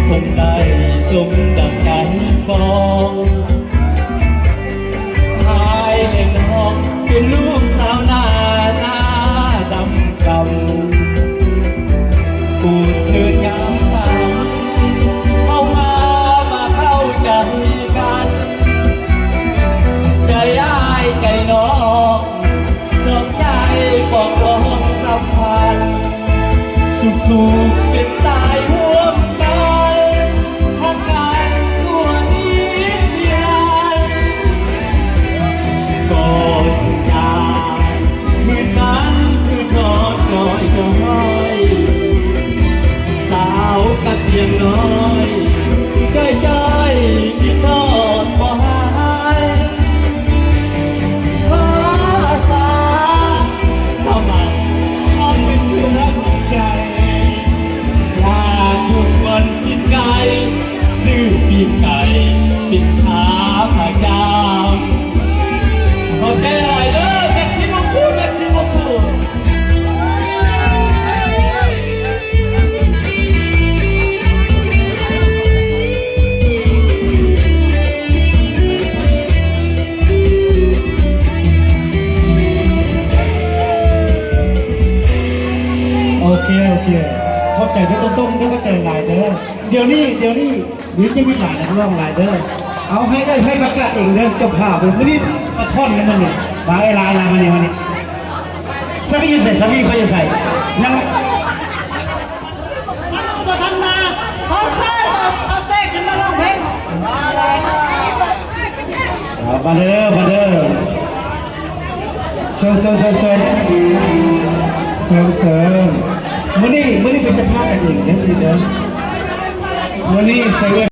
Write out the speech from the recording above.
คงได้สมดังใจฟองชายเล่นน้องเป็นลูกสาวหน้าดำกำปูดเถิดยามตาเข้ามาเข้าใจกันใจอ้ายใจน้องสมใจปกป้องสัมพันธ์สุขทุกข์เป็นตายร่วมกันทักกันตัวนี้เพียงก่อนจากคืนนั้นคืนนอนน้อยสาวกะเตียงน้อยใจคิดทอดบ่หายภาษาสมัครความเป็นเพื่อนใจอยากอยู่วันจิตไก่ชื่อปีไก่ปิดขาผายาวขอบใจหน่อยเด้อแม็กซิมพูดแม็กซิมพูดโอเคเข้าใจได้ต้นๆได้เข้าใจหลายเด้อเดี๋ยวนี้วิทย์จะมีหลายนักร้องหลายเด้อเอาให้ประกาศเองเด้อเจ้าภาพเป็นผู้ที่มาท่อนกันมันเนี่ยลายมาเนี่ยวันนี้สามีเขาจะใส่ยังก็ทำมาขอเสิร์ฟเอาเต้ขึ้นมาร้องเพลงมาเลย มาเด้อเซิร์มื่อนี้เป็นเจ้าภาพกันเองเด้อมื่อนี้เซิร์